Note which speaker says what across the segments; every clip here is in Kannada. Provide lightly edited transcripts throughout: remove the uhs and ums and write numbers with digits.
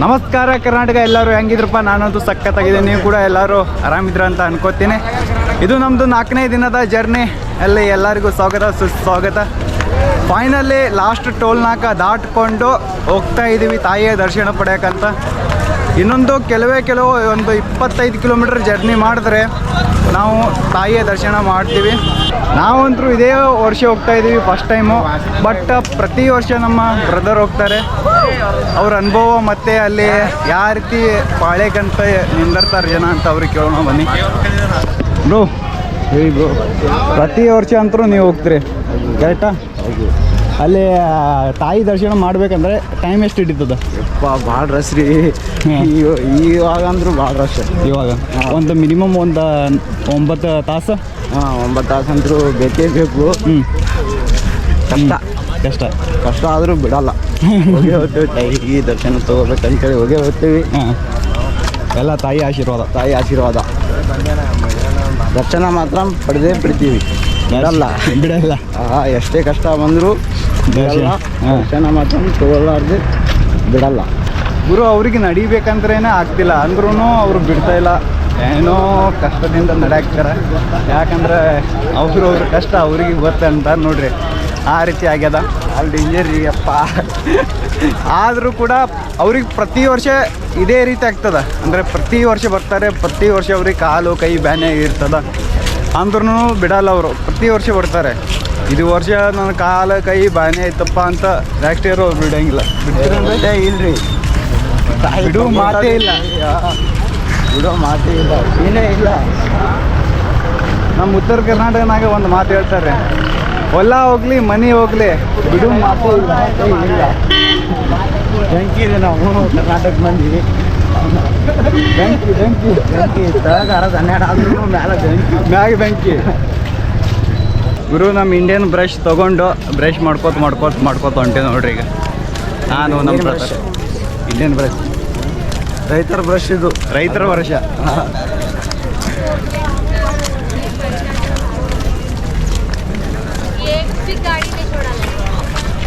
Speaker 1: ನಮಸ್ಕಾರ ಕರ್ನಾಟಕ, ಎಲ್ಲರೂ ಹೆಂಗಿದ್ರಪ್ಪ? ನಾನಂತೂ ಸಖತ್ತಾಗಿದೆ, ನೀವು ಕೂಡ ಎಲ್ಲರೂ ಆರಾಮಿದ್ರ ಅಂತ ಅನ್ಕೋತೀನಿ. ಇದು ನಮ್ಮದು 4ನೇ ದಿನದ ಜರ್ನಿ. ಅಲ್ಲಿ ಎಲ್ಲರಿಗೂ ಸ್ವಾಗತ ಸುಸ್ವಾಗತ. ಫೈನಲಿ ಲಾಸ್ಟ್ ಟೋಲ್ ನಾಕ ದಾಟ್ಕೊಂಡು ಹೋಗ್ತಾ ಇದ್ದೀವಿ ತಾಯಿಯ ದರ್ಶನ ಪಡೆಯೋಕ್ಕಂತ. ಇನ್ನೊಂದು ಕೆಲವು ಒಂದು 25 ಕಿಲೋಮೀಟರ್ ಜರ್ನಿ ಮಾಡಿದ್ರೆ ನಾವು ತಾಯಿಯ ದರ್ಶನ ಮಾಡ್ತೀವಿ. ನಾವಂತರೂ ಇದೇ ವರ್ಷ ಹೋಗ್ತಾ ಇದ್ದೀವಿ, ಫಸ್ಟ್ ಟೈಮು. ಬಟ್ ಪ್ರತಿ ವರ್ಷ ನಮ್ಮ ಬ್ರದರ್ ಹೋಗ್ತಾರೆ. ಅವ್ರ ಅನುಭವ ಮತ್ತು ಅಲ್ಲಿ ಯಾವ ರೀತಿ ಪಾಳೆಗಂತ ನಿಂದಿರ್ತಾರೆ ಜನ ಅಂತ ಅವ್ರಿಗೆ ಕೇಳೋಣ ಬನ್ನಿ. ಬ್ರೋ ಹೇಳಿ ಬ್ರೋ, ಪ್ರತಿ ವರ್ಷ ಅಂತರೂ ನೀವು ಹೋಗ್ತೀರಿ ಕರೆಕ್ಟಾ? ಅಲ್ಲಿ ತಾಯಿ ದರ್ಶನ ಮಾಡ್ಬೇಕಂದ್ರೆ ಟೈಮ್ ಎಷ್ಟು ಹಿಡಿತದ?
Speaker 2: ಭಾಳ ರಶ್ ರೀ. ಇವಾಗ ಅಂದ್ರೂ ಭಾಳ ರಶ್.
Speaker 1: ಇವಾಗ ಒಂದು ಮಿನಿಮಮ್ ಒಂದು 9 ತಾಸು.
Speaker 2: 9 ತಾಸು ಅಂದರೂ ಬೇಕೇ ಬೇಕು. ಕಷ್ಟ ಆದರೂ ಬಿಡಲ್ಲ. ಹೋಗೇ ಹೋಗ್ತೀವಿ ತಾಯಿ ದರ್ಶನ ತೊಗೋಬೇಕಂತೇಳಿ ಹೋಗೇ ಹೋಗ್ತೀವಿ.
Speaker 1: ಎಲ್ಲ ತಾಯಿ ಆಶೀರ್ವಾದ.
Speaker 2: ದರ್ಶನ ಮಾತ್ರ ಪಡೆದೇ ಬಿಡ್ತೀವಿ, ಬಿಡಲ್ಲ. ಎಷ್ಟೇ ಕಷ್ಟ ಬಂದರೂ ದರ್ಶನ ಮಾತ್ರ ತಗೊಳ್ಳಾರ್ದು ಬಿಡಲ್ಲ.
Speaker 1: ಗುರು ಅವ್ರಿಗೆ ನಡಿಬೇಕಂದ್ರೇ ಆಗ್ತಿಲ್ಲ ಅಂದ್ರೂ ಅವ್ರು ಬಿಡ್ತಾಯಿಲ್ಲ. ಏನೋ ಕಷ್ಟದಿಂದ ನಡೆಯಾಕ್ತಾರೆ. ಯಾಕಂದ್ರೆ ಅವ್ರ ಕಷ್ಟ ಅವ್ರಿಗೆ ಬರುತ್ತೆ ಅಂತ ನೋಡ್ರಿ, ಆ ರೀತಿ ಆಗ್ಯದ.
Speaker 2: ಅಲ್ಲಿ ಡೇಂಜರ್ ರೀ ಅಪ್ಪ.
Speaker 1: ಆದರೂ ಕೂಡ ಅವ್ರಿಗೆ ಪ್ರತಿ ವರ್ಷ ಇದೇ ರೀತಿ ಆಗ್ತದೆ. ಅಂದರೆ ಪ್ರತಿ ವರ್ಷ ಬರ್ತಾರೆ, ಪ್ರತಿ ವರ್ಷ ಅವ್ರಿಗೆ ಕಾಲು ಕೈ ಬ್ಯಾನೆ ಇರ್ತದೆ ಅಂದ್ರೂ ಬಿಡಲ್ಲ. ಅವರು ಪ್ರತಿ ವರ್ಷ ಬರ್ತಾರೆ. ಇದು ವರ್ಷ ನನ್ನ ಕಾಲು ಕೈ ಬ್ಯಾನೆ ಐತಪ್ಪ ಅಂತ ನೆಕ್ಸ್ಟ್ ಇಯರ್ ಅವ್ರು ಬಿಡೋಂಗಿಲ್ಲ.
Speaker 2: ಇಲ್ರಿ,
Speaker 1: ಬಿಡೋ ಮಾತೇ ಇಲ್ಲ.
Speaker 2: ಏನೇ ಇಲ್ಲ.
Speaker 1: ನಮ್ಮ ಉತ್ತರ ಕರ್ನಾಟಕನಾಗ ಒಂದು ಮಾತು ಹೇಳ್ತಾರೆ, ಹೊಲ ಹೋಗ್ಲಿ ಮನೆ ಹೋಗ್ಲಿ ಬಿಡು ಮಾತೇ ಇಲ್ಲ.
Speaker 2: ಬೆಂಕಿ ಇದೆ ನಾವು ಕರ್ನಾಟಕ ಮಂದಿ. ಬೆಂಕಿ ತಳಗ 12 ಆದ್ರೂ ಮ್ಯಾಗ ಬೆಂಕಿ.
Speaker 1: ಗುರು ನಮ್ಮ ಇಂಡಿಯನ್ ಬ್ರಷ್ ತೊಗೊಂಡು ಬ್ರಷ್ ಮಾಡ್ಕೋತ ಹೊಂಟೆ ನೋಡ್ರಿ. ಈಗ ನಾನು ನಮ್ಮ ಬ್ರಷ್ ಇಂಡಿಯನ್ ಬ್ರಷ್,
Speaker 2: ರೈತರ ಬ್ರಷ್, ಇದು
Speaker 1: ರೈತರ ವರ್ಷ.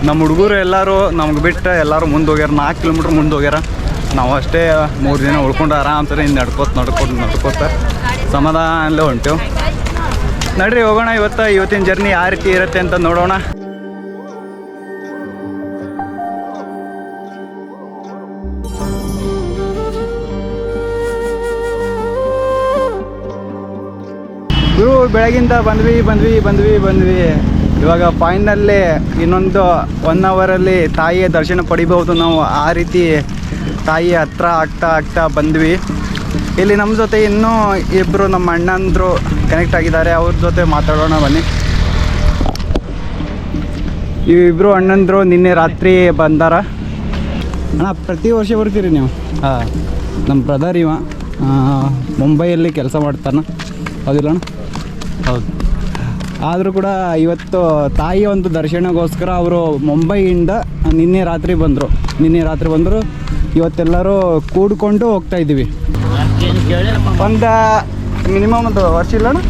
Speaker 1: ನಮ್ಮ ಹುಡುಗರು ಎಲ್ಲರೂ ನಮ್ಗೆ ಬಿಟ್ಟು ಎಲ್ಲರೂ ಮುಂದೆ ಹೋಗ್ಯಾರ. 4 ಕಿಲೋಮೀಟ್ರ್ ಮುಂದೆ ಹೋಗ್ಯಾರ. ನಾವು ಅಷ್ಟೇ 3 ದಿನ ಉಳ್ಕೊಂಡು ಆರಾಮ್ಸರಿ ನಡ್ಕೋತ ಸಮಾಧಾನಲ್ಲೇ ಹೊಂಟೇವು. ನಡ್ರಿ ಹೋಗೋಣ. ಇವತ್ತಿನ ಜರ್ನಿ ಯಾವ ರೀತಿ ಇರುತ್ತೆ ಅಂತ ನೋಡೋಣ. ಗುರು ಬೆಳಗಿಂದ ಬಂದ್ವಿ. ಇವಾಗ ಫೈನಲ್ಲಿ ಇನ್ನೊಂದು 1 ಅವರಲ್ಲಿ ತಾಯಿಯ ದರ್ಶನ ಪಡಿಬಹುದು ನಾವು. ಆ ರೀತಿ ತಾಯಿ ಹತ್ರ ಆಗ್ತಾ ಬಂದ್ವಿ. ಇಲ್ಲಿ ನಮ್ಮ ಜೊತೆ ಇನ್ನೂ ಇಬ್ಬರು ನಮ್ಮ ಅಣ್ಣಂದರು ಕನೆಕ್ಟ್ ಆಗಿದ್ದಾರೆ. ಅವ್ರ ಜೊತೆ ಮಾತಾಡೋಣ ಬನ್ನಿ. ಇವಿಬ್ಬರು ಅಣ್ಣಂದರು ನಿನ್ನೆ ರಾತ್ರಿ ಬಂದಾರ. ಅಣ್ಣ ಪ್ರತಿ ವರ್ಷ ಬರ್ತೀರಿ ನೀವು?
Speaker 2: ಹಾಂ,
Speaker 1: ನಮ್ಮ ಬ್ರದರ್ ಇವ ಮುಂಬೈಯಲ್ಲಿ ಕೆಲಸ ಮಾಡ್ತಾನೆ, ಹೌದಿಲ್ಲ ಅಣ್ಣ?
Speaker 2: ಹೌದು.
Speaker 1: ಆದರೂ ಕೂಡ ಇವತ್ತು ತಾಯಿಯ ಒಂದು ದರ್ಶನಗೋಸ್ಕರ ಅವರು ಮುಂಬೈಯಿಂದ ನಿನ್ನೆ ರಾತ್ರಿ ಬಂದರು. ಇವತ್ತೆಲ್ಲರೂ ಕೂಡ್ಕೊಂಡು ಹೋಗ್ತಾ ಇದ್ದೀವಿ. ಒಂದು ಮಿನಿಮಮ್ 1 ವರ್ಷ ಇಲ್ಲ ಅಣ್ಣ?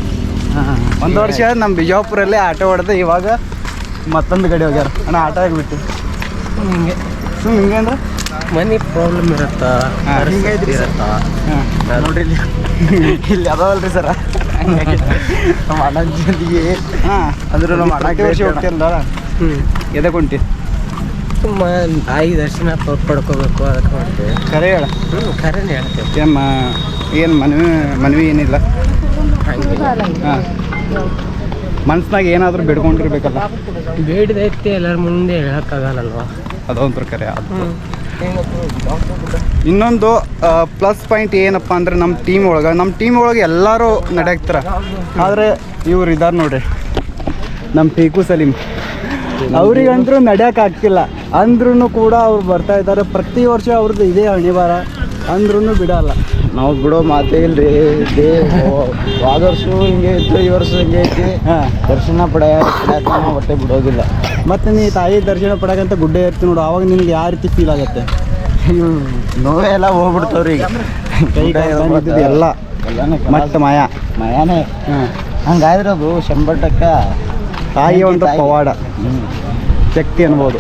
Speaker 1: 1 ವರ್ಷ ನಮ್ಮ ಬಿಜಾಪುರಲ್ಲಿ ಆಟೋ ಹೊಡೆದು ಇವಾಗ ಮತ್ತೊಂದು ಕಡೆ ಹೋಗ್ಯಾರ. ಅಣ್ಣ ಆಟೋ ಆಗಿಬಿಟ್ಟು ಹಿಂಗೆ ಅಂದ್ರೆ
Speaker 2: ಮನಿ ಪ್ರಾಬ್ಲಮ್ ಇರುತ್ತಾ,
Speaker 1: ನೋಡ್ರಿ ಇಲ್ಲಿ ಅದಾವಲ್ರಿ ಸರ.
Speaker 2: ನಮ್ಮ ಅಣ್ಣನ ಜೊತೆಗೆ
Speaker 1: ಅಂದರೂ ನಮ್ಮ ಅಣ್ಣ ವರ್ಷ ಹೋಗ್ತಿರಲ್ಲ ಎದಕ್ಕೆ ಹೊಂಟಿ?
Speaker 2: ತುಂಬ ತಾಯಿ ದರ್ಶನ ಪಡ್ಕೋಬೇಕು, ಅದಕ್ಕೆ ಮಾಡ್ತೇವೆ.
Speaker 1: ಖರೆ ಹೇಳ.
Speaker 2: ಖರೇನೆ ಹೇಳ್ತೇವೆ.
Speaker 1: ಏನು ಮನವಿ ಏನಿಲ್ಲ. ಹಾಂ, ಮನ್ಸ್ನಾಗ ಏನಾದರೂ ಬೇಡ್ಕೊಂಡಿರ್ಬೇಕಲ್ಲ.
Speaker 2: ಬೇಡದೈತಿ ಎಲ್ಲರ ಮುಂದೆ ಹೇಳೋಕ್ಕಾಗಲ್ಲಲ್ವ?
Speaker 1: ಅದೊಂಥರ ಕರೆ. ಇನ್ನೊಂದು ಪ್ಲಸ್ ಪಾಯಿಂಟ್ ಏನಪ್ಪ ಅಂದ್ರೆ ನಮ್ಮ ಟೀಮ್ ಒಳಗೆ ಎಲ್ಲರೂ ನಡೆಯಾಕ್ತಾರೆ. ಆದರೆ ಇವ್ರು ಇದ್ದಾರೆ ನೋಡ್ರಿ, ನಮ್ಮ ಪೀಕು ಸಲೀಮ್. ಅವ್ರಿಗಂತರೂ ನಡೆಯೋಕ್ಕಾಗ್ತಿಲ್ಲ ಅಂದ್ರೂ ಕೂಡ ಅವ್ರು ಬರ್ತಾ ಇದ್ದಾರೆ. ಪ್ರತಿ ವರ್ಷ ಅವ್ರದ್ದು ಇದೇ ಹಣಿಬಾರ ಅಂದ್ರೂ ಬಿಡಲ್ಲ.
Speaker 2: ನಾವು ಬಿಡೋ ಮಾತೇ ಇಲ್ರಿ. ಹೋದ ವರ್ಷ ಹಿಂಗೆ ಇತ್ತು, ಈ ವರ್ಷ ಹಿಂಗೆ ಐತಿ. ದರ್ಶನ ಪಡೆಯಕ್ಕೆ ಹೊಟ್ಟೆ ಬಿಡೋದಿಲ್ಲ.
Speaker 1: ಮತ್ತು ನೀ ತಾಯಿ ದರ್ಶನ ಪಡೆಯಕ್ಕಂತ ಗುಡ್ಡೆ ಇರ್ತೀವಿ ನೋಡು, ಆವಾಗ ನಿನ್ಗೆ ಯಾವ ರೀತಿ ಫೀಲ್ ಆಗುತ್ತೆ?
Speaker 2: ನೋವೇ ಎಲ್ಲ ಹೋಗ್ಬಿಡ್ತಾವ್ರಿ. ಈಗ
Speaker 1: ಕೈ ಎಲ್ಲ ಮತ್ತೆ
Speaker 2: ಮಾಯಾನೇ. ಹಂಗಾದ್ರೆ ಅದು 100%
Speaker 1: ತಾಯಿಯ ಒಂದು ಪವಾಡ, ಶಕ್ತಿ ಅನ್ಬೋದು.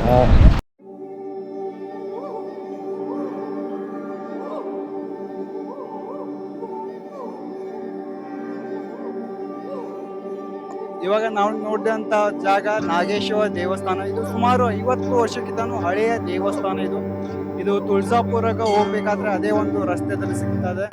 Speaker 1: ಇವಾಗ ನಾವು ನೋಡಿದಂಥ ಜಾಗ ನಾಗೇಶ್ವರ ದೇವಸ್ಥಾನ. ಇದು ಸುಮಾರು 50 ವರ್ಷಕ್ಕಿಂತನೂ ಹಳೆಯ ದೇವಸ್ಥಾನ ಇದು. ಇದು ತುಳಜಾಪುರಕ್ಕೆ ಹೋಗ್ಬೇಕಾದ್ರೆ ಅದೇ ಒಂದು ರಸ್ತೆದಲ್ಲಿ ಸಿಗ್ತದೆ.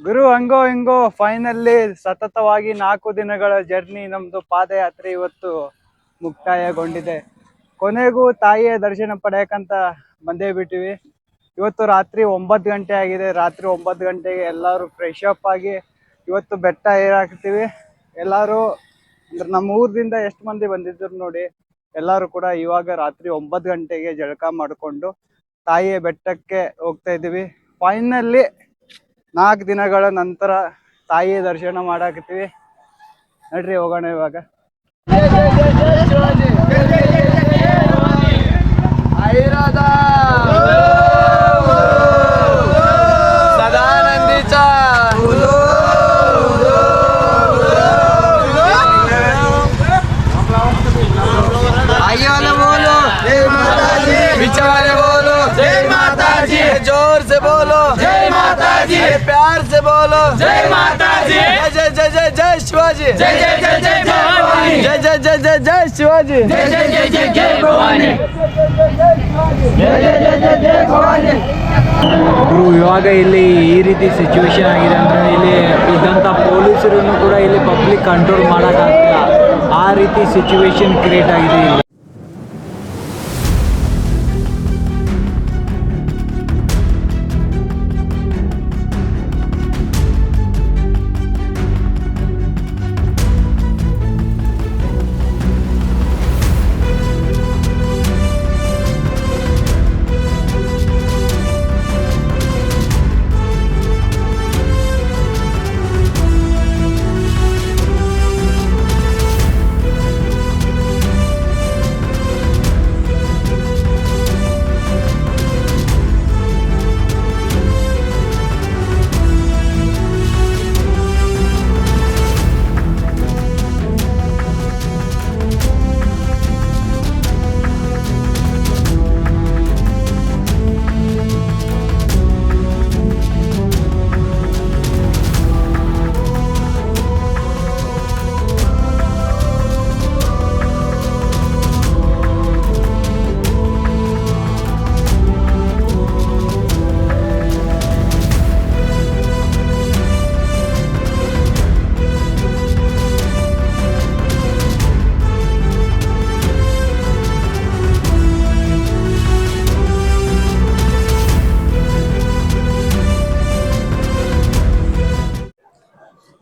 Speaker 1: ಗುರು ಹಂಗೋ ಹಿಂಗೋ ಫೈನಲ್ಲಿ ಸತತವಾಗಿ 4 ದಿನಗಳ ಜರ್ನಿ ನಮ್ದು ಪಾದಯಾತ್ರೆ ಇವತ್ತು ಮುಕ್ತಾಯಗೊಂಡಿದೆ. ಕೊನೆಗೂ ತಾಯಿಯ ದರ್ಶನ ಪಡೆಯಕಂತ ಬಂದೇ ಬಿಟ್ಟಿವಿ. ಇವತ್ತು ರಾತ್ರಿ 9 ಗಂಟೆ ಆಗಿದೆ. ರಾತ್ರಿ 9 ಗಂಟೆಗೆ ಎಲ್ಲರೂ ಫ್ರೆಶ್ ಅಪ್ ಆಗಿ ಇವತ್ತು ಬೆಟ್ಟ ಏರಾಕ್ತೀವಿ. ಎಲ್ಲರೂ ಅಂದ್ರೆ ನಮ್ಮ ಊರಿಂದ ಎಷ್ಟು ಮಂದಿ ಬಂದಿದ್ರು ನೋಡಿ, ಎಲ್ಲರೂ ಕೂಡ ಇವಾಗ ರಾತ್ರಿ 9 ಗಂಟೆಗೆ ಜಳಕ ಮಾಡಿಕೊಂಡು ತಾಯಿಯ ಬೆಟ್ಟಕ್ಕೆ ಹೋಗ್ತಾ ಇದ್ದೀವಿ. ಫೈನಲ್ಲಿ 4 ದಿನಗಳ ನಂತರ ತಾಯಿಯ ದರ್ಶನ ಮಾಡಾಕತ್ತೀವಿ. ನಡ್ರಿ ಹೋಗೋಣ ಇವಾಗ.
Speaker 2: सदानंदीचा आगे वाले बोलो जय माता जी, पीछे वाले बोलो जय माता जी, जोर से बोलो जय माता जी, प्यार से बोलो जय माता जी, जय जय जय जय शिवाजी, जय जय जय जय भवानी, जय जय जय जय जय शिवाजी, जय जय जय जय जय भवानी, जय जय जय जय जय भवानी.
Speaker 1: ಇವಾಗ ಇಲ್ಲಿ ಈ ರೀತಿ ಸಿಚುವೇಶನ್ ಆಗಿದೆ ಅಂದರೆ ಇಲ್ಲಿ ಇದ್ದಂಥ ಪೊಲೀಸರು ಕೂಡ ಇಲ್ಲಿ ಪಬ್ಲಿಕ್ ಕಂಟ್ರೋಲ್ ಮಾಡೋಕ್ಕಾಗ್ತಿಲ್ಲ. ಆ ರೀತಿ ಸಿಚುವೇಶನ್ ಕ್ರಿಯೇಟ್ ಆಗಿದೆ ಇಲ್ಲಿ.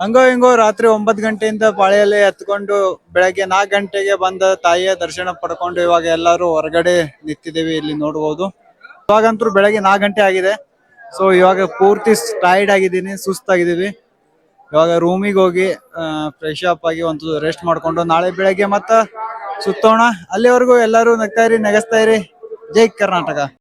Speaker 1: ಹಂಗೋ ಹಿಂಗೋ ರಾತ್ರಿ 9 ಗಂಟೆಯಿಂದ ಪಾಳೆಯಲ್ಲಿ ಹತ್ಕೊಂಡು ಬೆಳಗ್ಗೆ 4 ಗಂಟೆಗೆ ಬಂದ ತಾಯಿಯ ದರ್ಶನ ಪಡ್ಕೊಂಡು ಇವಾಗ ಎಲ್ಲರೂ ಹೊರಗಡೆ ನಿಂತಿದ್ದೇವೆ, ಇಲ್ಲಿ ನೋಡ್ಬೋದು. ಇವಾಗಂತೂ ಬೆಳಗ್ಗೆ 4 ಗಂಟೆ ಆಗಿದೆ. ಸೊ ಇವಾಗ ಪೂರ್ತಿ ಟೈರ್ಡ್ ಆಗಿದ್ದೀನಿ, ಸುಸ್ತಾಗಿದ್ದೀವಿ. ಇವಾಗ ರೂಮಿಗೆ ಹೋಗಿ ಫ್ರೆಶ್ ಅಪ್ ಆಗಿ ಒಂದು ರೆಸ್ಟ್ ಮಾಡ್ಕೊಂಡು ನಾಳೆ ಬೆಳಗ್ಗೆ ಮತ್ತ ಸುತ್ತೋಣ. ಅಲ್ಲಿವರೆಗೂ ಎಲ್ಲರೂ ನಗ್ತಾ ಇರಿ, ನಗಸ್ತಾ ಇರಿ. ಜೈ ಕರ್ನಾಟಕ.